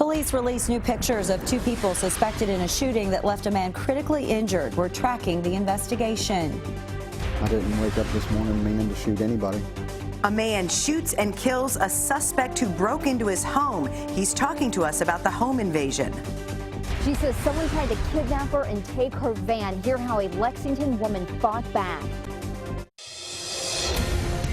Police released new pictures of two people suspected in a shooting that left a man critically injured. We're tracking the investigation. I didn't wake up this morning meaning to shoot anybody. A man shoots and kills a suspect who broke into his home. He's talking to us about the home invasion. She says someone tried to kidnap her and take her van. Hear how a Lexington woman fought back.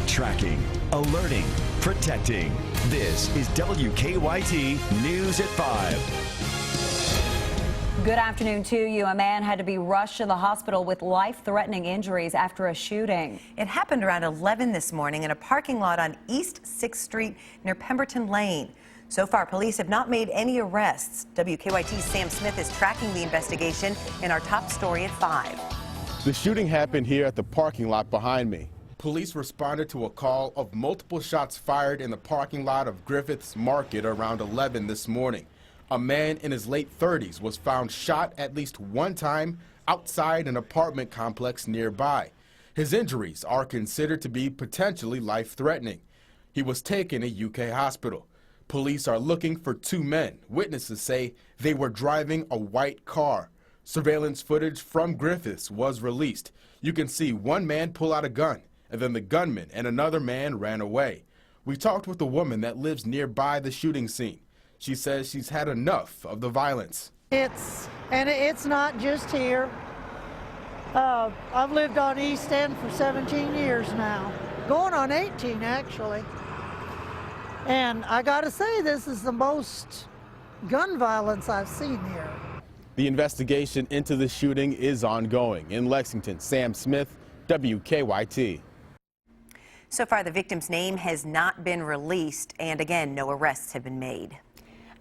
Tracking, alerting, protecting. This is WKYT News at 5. Good afternoon to you. A man had to be rushed to the hospital with life-threatening injuries after a shooting. It happened around 11 this morning in a parking lot on East 6th Street near Pemberton Lane. So far, police have not made any arrests. WKYT's Sam Smith is tracking the investigation in our top story at 5. The shooting happened here at the parking lot behind me. Police responded to a call of multiple shots fired in the parking lot of Griffith's Market around 11 this morning. A man in his late 30s was found shot at least one time outside an apartment complex nearby. His injuries are considered to be potentially life-threatening. He was taken to UK hospital. Police are looking for two men. Witnesses say they were driving a white car. Surveillance footage from Griffith's was released. You can see one man pull out a gun, and then the gunman and another man ran away. We talked with a woman that lives nearby the shooting scene. She says she's had enough of the violence. It's not just here. I've lived on East End for 17 years now, going on 18 actually. And I gotta say, this is the most gun violence I've seen here. The investigation into the shooting is ongoing. In Lexington, Sam Smith, WKYT. So far, the victim's name has not been released, and again, no arrests have been made.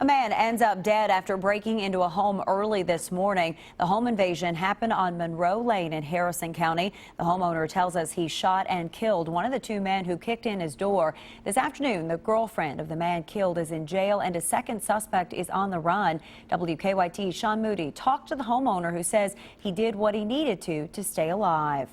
A man ends up dead after breaking into a home early this morning. The home invasion happened on Monroe Lane in Harrison County. The homeowner tells us he shot and killed one of the two men who kicked in his door. This afternoon, the girlfriend of the man killed is in jail, and a second suspect is on the run. WKYT's Sean Moody talked to the homeowner, who says he did what he needed to stay alive.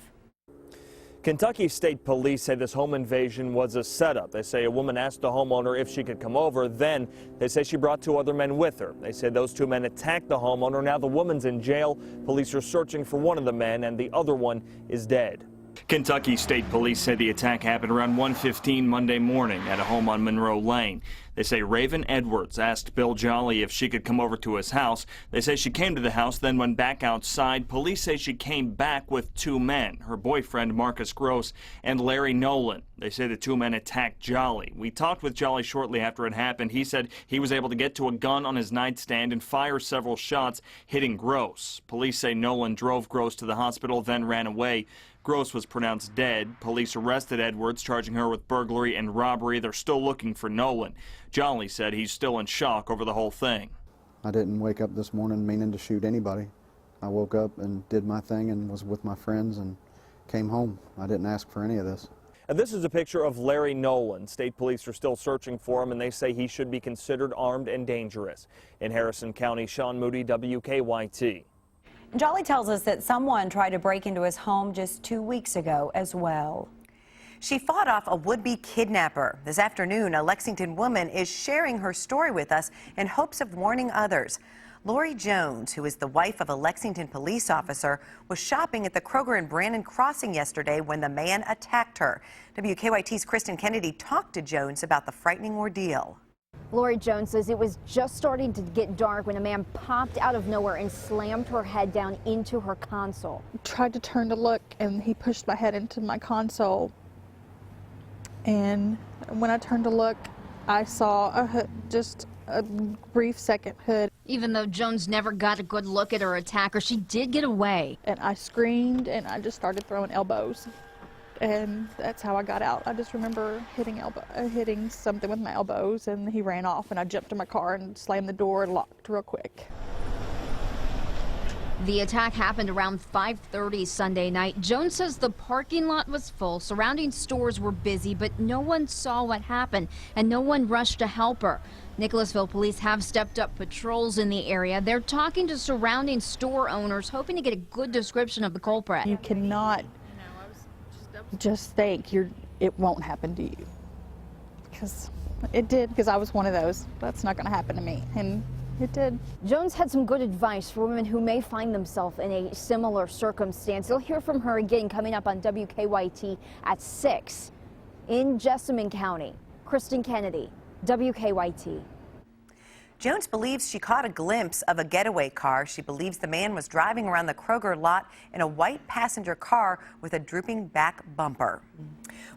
Kentucky State Police say this home invasion was a setup. They say a woman asked the homeowner if she could come over. Then they say she brought two other men with her. They say those two men attacked the homeowner. Now the woman's in jail. Police are searching for one of the men, and the other one is dead. Kentucky State Police say the attack happened around 1:15 Monday morning at a home on Monroe Lane. They say Raven Edwards asked Bill Jolly if she could come over to his house. They say she came to the house, then went back outside. Police say she came back with two men, her boyfriend Marcus Gross and Larry Nolan. They say the two men attacked Jolly. We talked with Jolly shortly after it happened. He said he was able to get to a gun on his nightstand and fire several shots, hitting Gross. Police say Nolan drove Gross to the hospital, then ran away. Gross was pronounced dead. Police arrested Edwards, charging her with burglary and robbery. They're still looking for Nolan. Jolly said he's still in shock over the whole thing. I didn't wake up this morning meaning to shoot anybody. I woke up and did my thing and was with my friends and came home. I didn't ask for any of this. And this is a picture of Larry Nolan. State police are still searching for him, and they say he should be considered armed and dangerous. In Harrison County, Sean Moody, WKYT. Jolly tells us that someone tried to break into his home just 2 weeks ago as well. She fought off a would-be kidnapper. This afternoon, a Lexington woman is sharing her story with us in hopes of warning others. Lori Jones, who is the wife of a Lexington police officer, was shopping at the Kroger in Brannon Crossing yesterday when the man attacked her. WKYT's Kristen Kennedy talked to Jones about the frightening ordeal. Lori Jones says it was just starting to get dark when a man popped out of nowhere and slammed her head down into her console. Tried to turn to look, and he pushed my head into my console. And when I turned to look, I saw a hood, just a brief second hood. Even though Jones never got a good look at her attacker, she did get away. And I screamed, and I just started throwing elbows. And that's how I got out. I just remember hitting something with my elbows, and he ran off, and I jumped in my car and slammed the door and locked real quick. The attack happened around 5:30 Sunday night. Jones says the parking lot was full, surrounding stores were busy, but no one saw what happened, and no one rushed to help her. Nicholasville police have stepped up patrols in the area. They're talking to surrounding store owners, hoping to get a good description of the culprit. You cannot just think it won't happen to you, because It did, because I was one of those. That's not going to happen to me, and it did. Jones had some good advice for women who may find themselves in a similar circumstance. You'll hear from her again coming up on WKYT at 6. In Jessamine County, Kristen Kennedy, WKYT. Jones believes she caught a glimpse of a getaway car. She believes the man was driving around the Kroger lot in a white passenger car with a drooping back bumper.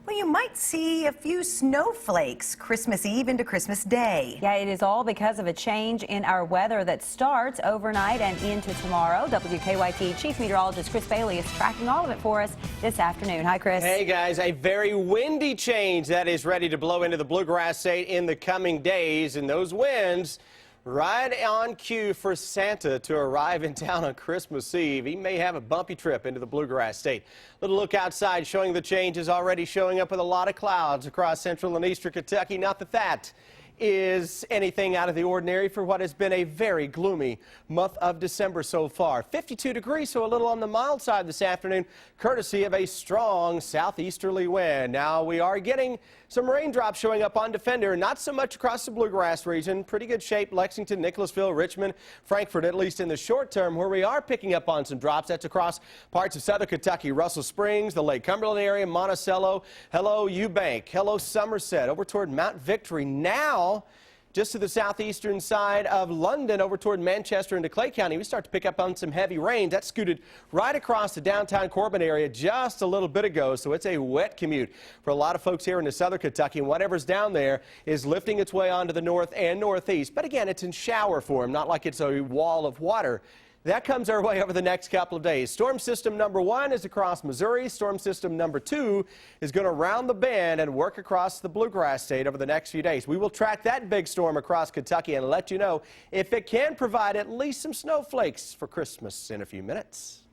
Well, you might see a few snowflakes Christmas Eve into Christmas Day. Yeah, it is all because of a change in our weather that starts overnight and into tomorrow. WKYT Chief Meteorologist Chris Bailey is tracking all of it for us this afternoon. Hi, Chris. Hey, guys. A very windy change that is ready to blow into the Bluegrass State in the coming days, and those winds right on cue for Santa to arrive in town on Christmas Eve. He may have a bumpy trip into the Bluegrass State. Little look outside showing the change is already showing up with a lot of clouds across central and eastern Kentucky. Not that that is anything out of the ordinary for what has been a very gloomy month of December so far. 52 degrees, so a little on the mild side this afternoon, courtesy of a strong southeasterly wind. Now we are getting some raindrops showing up on Defender, not so much across the Bluegrass region. Pretty good shape, Lexington, Nicholasville, Richmond, Frankfort, at least in the short term. Where we are picking up on some drops, that's across parts of southern Kentucky, Russell Springs, the Lake Cumberland area, Monticello, hello Eubank, hello Somerset, over toward Mount Victory. Now, just to the southeastern side of London, over toward Manchester into Clay County, we start to pick up on some heavy rain. That scooted right across the downtown Corbin area just a little bit ago, so it's a wet commute for a lot of folks here into southern Kentucky, and whatever's down there is lifting its way onto the north and northeast. But again, it's in shower form, not like it's a wall of water. That comes our way over the next couple of days. Storm system number 1 is across Missouri. Storm system number 2 is going to round the bend and work across the Bluegrass State over the next few days. We will track that big storm across Kentucky and let you know if it can provide at least some snowflakes for Christmas in a few minutes.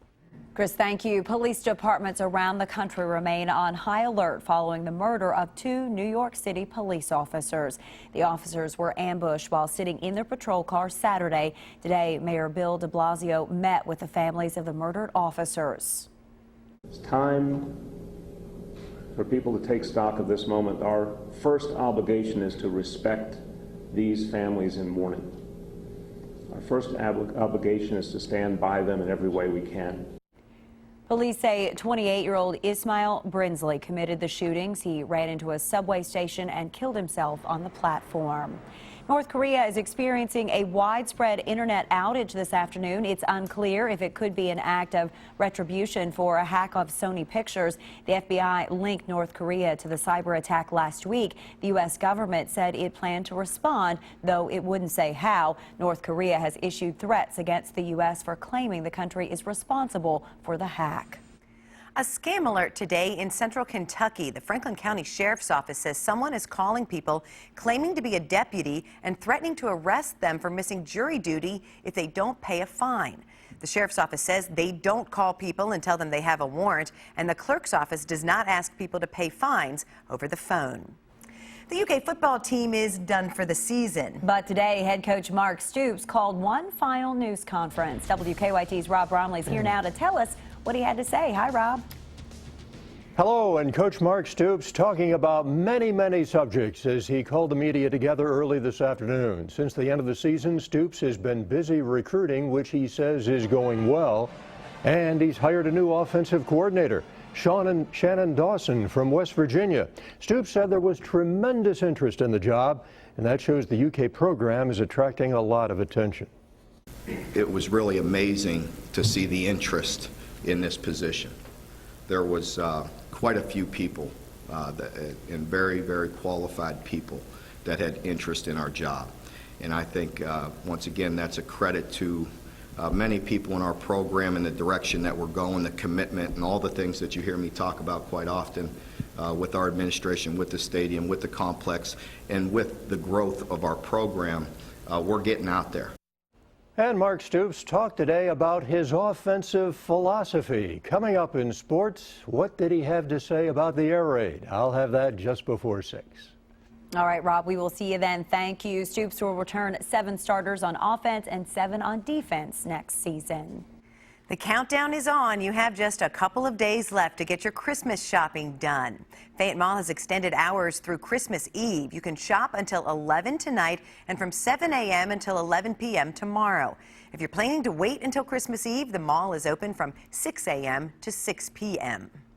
Chris, thank you. Police departments around the country remain on high alert following the murder of 2 New York City police officers. The officers were ambushed while sitting in their patrol car Saturday. Today, Mayor Bill de Blasio met with the families of the murdered officers. It's time for people to take stock of this moment. Our first obligation is to respect these families in mourning. Our first obligation is to stand by them in every way we can. Police say 28-year-old Ismail Brinsley committed the shootings. He ran into a subway station and killed himself on the platform. North Korea is experiencing a widespread internet outage this afternoon. It's unclear if it could be an act of retribution for a hack of Sony Pictures. The FBI linked North Korea to the cyber attack last week. The U.S. government said it planned to respond, though it wouldn't say how. North Korea has issued threats against the U.S. for claiming the country is responsible for the hack. A scam alert today in central Kentucky. The Franklin County Sheriff's Office says someone is calling people claiming to be a deputy and threatening to arrest them for missing jury duty if they don't pay a fine. The Sheriff's Office says they don't call people and tell them they have a warrant, and the clerk's office does not ask people to pay fines over the phone. The UK football team is done for the season. But today, head coach Mark Stoops called one final news conference. WKYT's Rob Bromley's here now to tell us what he had to say. Hi, Rob. Hello, and Coach Mark Stoops talking about many subjects as he called the media together early this afternoon. Since the end of the season, Stoops has been busy recruiting, which he says is going well, and he's hired a new offensive coordinator, Shannon Dawson from West Virginia. Stoops said there was tremendous interest in the job, and that shows the UK program is attracting a lot of attention. It was really amazing to see the interest in this position. There was quite a few people and very qualified people that had interest in our job. And I think, once again, that's a credit to many people in our program and the direction that we're going, the commitment and all the things that you hear me talk about quite often with our administration, with the stadium, with the complex, and with the growth of our program. We're getting out there. And Mark Stoops talked today about his offensive philosophy. Coming up in sports, what did he have to say about the air raid? I'll have that just before 6. All right, Rob, we will see you then. Thank you. Stoops will return 7 starters on offense and 7 on defense next season. The countdown is on. You have just a couple of days left to get your Christmas shopping done. Fayette Mall has extended hours through Christmas Eve. You can shop until 11 tonight and from 7 a.m. until 11 p.m. tomorrow. If you're planning to wait until Christmas Eve, the mall is open from 6 a.m. to 6 p.m.